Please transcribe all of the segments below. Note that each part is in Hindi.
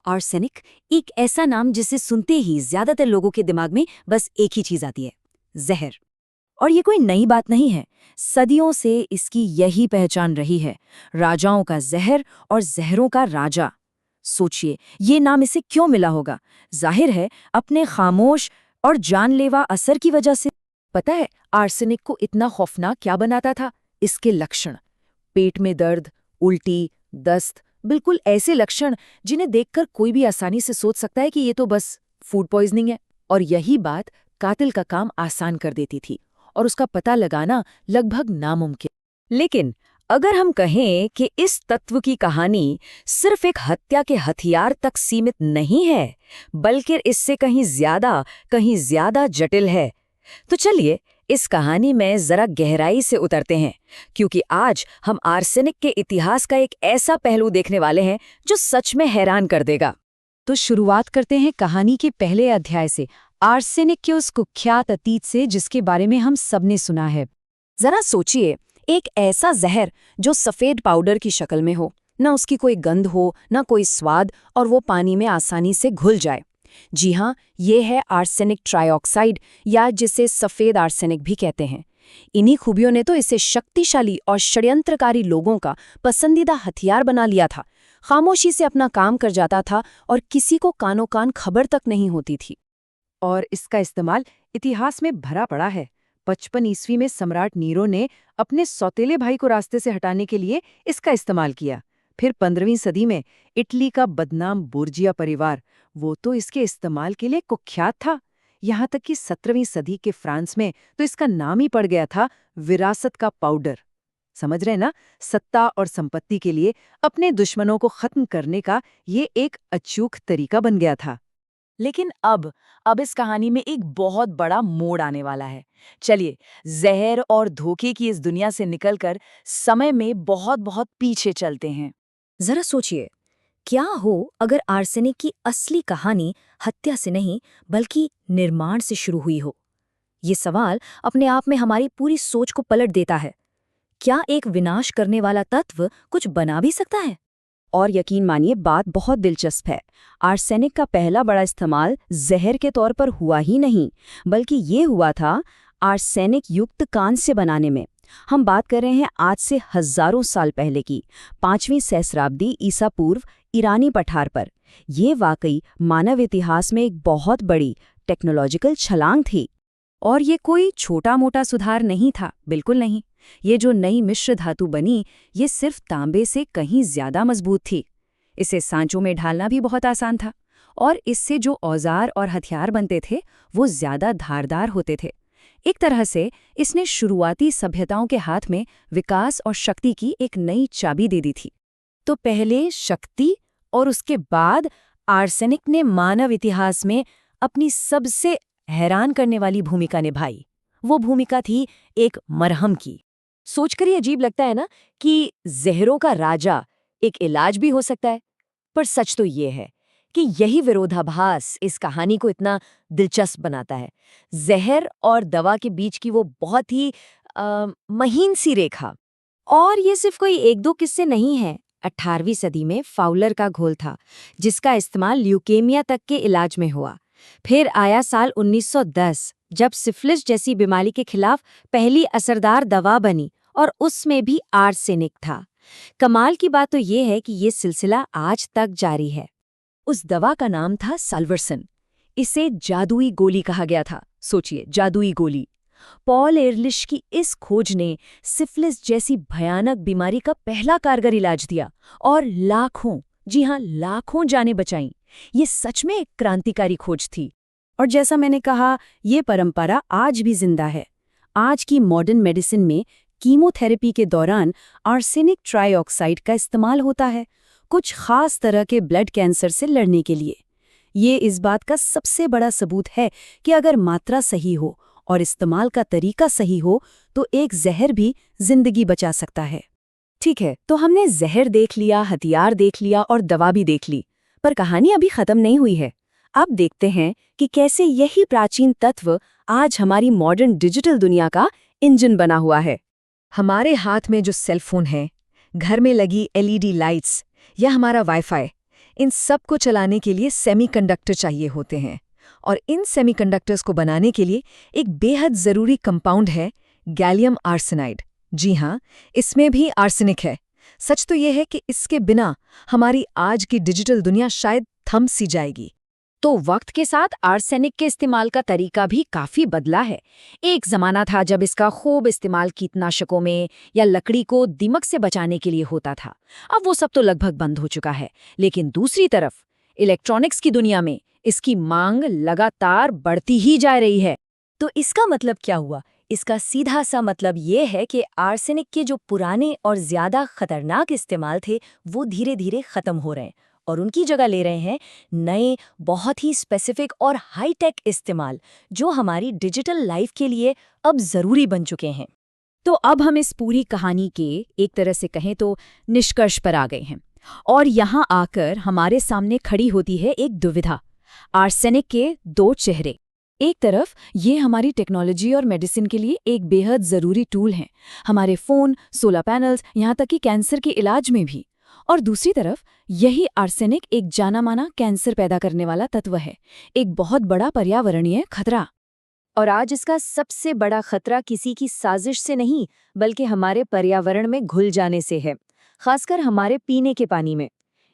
आर्सेनिक एक ऐसा नाम जिसे सुनते ही ज्यादातर लोगों के दिमाग में बस एक ही चीज आती है, जहर। और ये कोई नई बात नहीं है, सदियों से इसकी यही पहचान रही है, राजाओं का जहर और जहरों का राजा। सोचिए, ये नाम इसे क्यों मिला होगा? जाहिर है अपने खामोश और जानलेवा असर की वजह से। पता है आर्सेनिक को इतना खौफनाक क्या बनाता था? इसके लक्षण, पेट में दर्द, उल्टी, दस्त, बिल्कुल ऐसे लक्षण जिन्हें देखकर कोई भी आसानी से सोच सकता है कि ये तो बस फूड पॉइजनिंग है। और यही बात कातिल का काम आसान कर देती थी और उसका पता लगाना लगभग नामुमकिन। लेकिन अगर हम कहें कि इस तत्व की कहानी सिर्फ एक हत्या के हथियार तक सीमित नहीं है, बल्कि इससे कहीं ज्यादा जटिल है, तो चलिए इस कहानी में जरा गहराई से उतरते हैं, क्योंकि आज हम आर्सेनिक के इतिहास का एक ऐसा पहलू देखने वाले हैं जो सच में हैरान कर देगा। तो शुरुआत करते हैं कहानी के पहले अध्याय से, आर्सेनिक के उस कुख्यात अतीत से जिसके बारे में हम सबने सुना है। जरा सोचिए, एक ऐसा जहर जो सफेद पाउडर की शक्ल में हो, ना उसकी कोई गंध हो, ना कोई स्वाद, और वो पानी में आसानी से घुल जाए। जी हाँ, ये है आर्सेनिक ट्राइऑक्साइड, या जिसे सफेद आर्सेनिक भी कहते हैं। इन्हीं खूबियों ने तो इसे शक्तिशाली और षड्यंत्रकारी लोगों का पसंदीदा हथियार बना लिया था। खामोशी से अपना काम कर जाता था और किसी को कानों कान खबर तक नहीं होती थी। और इसका इस्तेमाल इतिहास में भरा पड़ा है। 55 ईस्वी में सम्राट नीरो ने अपने सौतेले भाई को रास्ते से हटाने के लिए इसका इस्तेमाल किया। फिर 15वीं सदी में इटली का बदनाम बोर्जिया परिवार, वो तो इसके इस्तेमाल के लिए कुख्यात था। यहाँ तक कि 17वीं सदी के फ्रांस में तो इसका नाम ही पड़ गया था विरासत का पाउडर। समझ रहे ना, सत्ता और संपत्ति के लिए अपने दुश्मनों को खत्म करने का ये एक अचूक तरीका बन गया था। लेकिन अब इस कहानी में एक बहुत बड़ा मोड़ आने वाला है। चलिए जहर और धोखे की इस दुनिया से निकलकर समय में बहुत पीछे चलते हैं। जरा सोचिए, क्या हो अगर आर्सेनिक की असली कहानी हत्या से नहीं बल्कि निर्माण से शुरू हुई हो? ये सवाल अपने आप में हमारी पूरी सोच को पलट देता है। क्या एक विनाश करने वाला तत्व कुछ बना भी सकता है? और यकीन मानिए, बात बहुत दिलचस्प है। आर्सेनिक का पहला बड़ा इस्तेमाल जहर के तौर पर हुआ ही नहीं, बल्कि ये हुआ था आर्सेनिक युक्त कांस्य बनाने में। हम बात कर रहे हैं आज से हजारों साल पहले की, 5वीं सहस्राब्दी ईसा पूर्व ईरानी पठार पर। ये वाकई मानव इतिहास में एक बहुत बड़ी टेक्नोलॉजिकल छलांग थी। और ये कोई छोटा मोटा सुधार नहीं था, बिल्कुल नहीं। ये जो नई मिश्र धातु बनी, ये सिर्फ तांबे से कहीं ज्यादा मजबूत थी। इसे सांचों में ढालना भी बहुत आसान था, और इससे जो औजार और हथियार बनते थे वो ज्यादा धारदार होते थे। एक तरह से इसने शुरुआती सभ्यताओं के हाथ में विकास और शक्ति की एक नई चाबी दे दी थी। तो पहले शक्ति और उसके बाद आर्सेनिक ने मानव इतिहास में अपनी सबसे हैरान करने वाली भूमिका निभाई। वो भूमिका थी एक मरहम की। सोचकर ही अजीब लगता है ना कि जहरों का राजा एक इलाज भी हो सकता है। पर सच तो ये है कि यही विरोधाभास इस कहानी को इतना दिलचस्प बनाता है। जहर और दवा के बीच की वो बहुत ही महीन सी रेखा। और ये सिर्फ कोई एक दो किस्से नहीं है। 18वीं सदी में फाउलर का घोल था, जिसका इस्तेमाल ल्यूकेमिया तक के इलाज में हुआ। फिर आया साल 1910, जब सिफिलिस जैसी बीमारी के खिलाफ पहली असरदार दवा बनी, और उसमें भी आर्सेनिक था। कमाल की बात तो ये है कि ये सिलसिला आज तक जारी है। उस दवा का नाम था साल्वर्सन। इसे जादुई गोली कहा गया था। सोचिए, जादुई गोली। पॉल एरलिश की इस खोज ने सिफिलिस जैसी भयानक बीमारी का पहला कारगर इलाज दिया, और लाखों, जी हाँ लाखों जानें बचाईं। ये सच में एक क्रांतिकारी खोज थी। और जैसा मैंने कहा, ये परंपरा आज भी जिंदा है। आज की मॉडर्न मेडिसिन में कीमोथेरेपी के दौरान आर्सेनिक ट्राइऑक्साइड का इस्तेमाल होता है, कुछ खास तरह के ब्लड कैंसर से लड़ने के लिए। ये इस बात का सबसे बड़ा सबूत है कि अगर मात्रा सही हो और इस्तेमाल का तरीका सही हो तो एक जहर भी जिंदगी बचा सकता है। ठीक है, तो हमने जहर देख लिया, हथियार देख लिया और दवा भी देख ली, पर कहानी अभी खत्म नहीं हुई है। अब देखते हैं कि कैसे यही प्राचीन तत्व आज हमारी मॉडर्न डिजिटल दुनिया का इंजन बना हुआ है। हमारे हाथ में जो सेलफोन है, घर में लगी LED लाइट्स या हमारा वाईफाई, इन सब को चलाने के लिए सेमीकंडक्टर चाहिए होते हैं, और इन सेमीकंडक्टर्स को बनाने के लिए एक बेहद ज़रूरी कंपाउंड है गैलियम आर्सेनाइड। जी हाँ, इसमें भी आर्सेनिक है। सच तो यह है कि इसके बिना हमारी आज की डिजिटल दुनिया शायद थम सी जाएगी। तो वक्त के साथ आर्सेनिक के इस्तेमाल का तरीका भी काफी बदला है। एक जमाना था जब इसका खूब इस्तेमाल कीटनाशकों में या लकड़ी को दीमक से बचाने के लिए होता था। अब वो सब तो लगभग बंद हो चुका है। लेकिन दूसरी तरफ इलेक्ट्रॉनिक्स की दुनिया में इसकी मांग लगातार बढ़ती ही जा रही है। तो इसका मतलब क्या हुआ? इसका सीधा सा मतलब ये है कि आर्सेनिक के जो पुराने और ज्यादा खतरनाक इस्तेमाल थे वो धीरे धीरे खत्म हो रहे हैं और उनकी जगह ले रहे हैं नए, बहुत ही स्पेसिफिक और हाई-टेक इस्तेमाल, जो हमारी डिजिटल लाइफ के लिए अब ज़रूरी बन चुके हैं। तो अब हम इस पूरी कहानी के एक तरह से कहें तो निष्कर्ष पर आ गए हैं। और यहाँ आकर हमारे सामने खड़ी होती है एक दुविधा, आर्सेनिक के दो चेहरे। एक तरफ ये हमारी टेक्नोलॉजी और मेडिसिन के लिए एक बेहद ज़रूरी टूल हैं, हमारे फ़ोन, सोलर पैनल्स, यहाँ तक कि कैंसर के इलाज में भी। और दूसरी तरफ यही आर्सेनिक एक जाना-माना कैंसर पैदा करने वाला तत्व है, एक बहुत बड़ा पर्यावरणीय खतरा। और आज इसका सबसे बड़ा खतरा किसी की साजिश से नहीं, बल्कि हमारे पर्यावरण में घुल जाने से है, खासकर हमारे पीने के पानी में।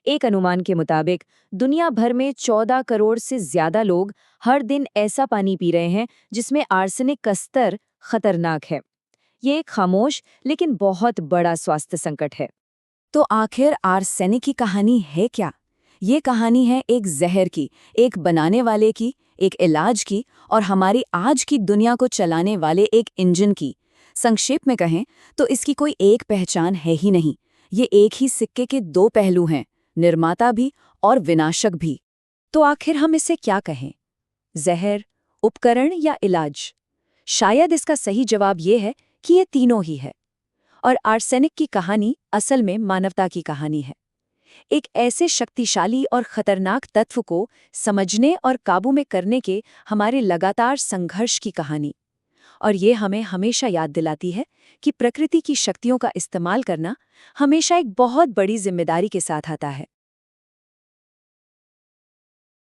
एक अनुमान के मुताबिक दुनिया भर में 14 करोड़ से ज्यादा लोग हर दिन ऐसा पानी पी रहे हैं जिसमें आर्सेनिक का स्तर खतरनाक है। ये एक खामोश लेकिन बहुत बड़ा स्वास्थ्य संकट है। तो आखिर आर्सेनिक की कहानी है क्या? ये कहानी है एक जहर की, एक बनाने वाले की, एक इलाज की और हमारी आज की दुनिया को चलाने वाले एक इंजन की। संक्षेप में कहें तो इसकी कोई एक पहचान है ही नहीं। ये एक ही सिक्के के दो पहलू हैं, निर्माता भी और विनाशक भी। तो आखिर हम इसे क्या कहें? जहर, उपकरण या इलाज? शायद इसका सही जवाब ये है कि ये तीनों ही है। और आर्सेनिक की कहानी असल में मानवता की कहानी है, एक ऐसे शक्तिशाली और खतरनाक तत्व को समझने और काबू में करने के हमारे लगातार संघर्ष की कहानी। और ये हमें हमेशा याद दिलाती है कि प्रकृति की शक्तियों का इस्तेमाल करना हमेशा एक बहुत बड़ी जिम्मेदारी के साथ आता है।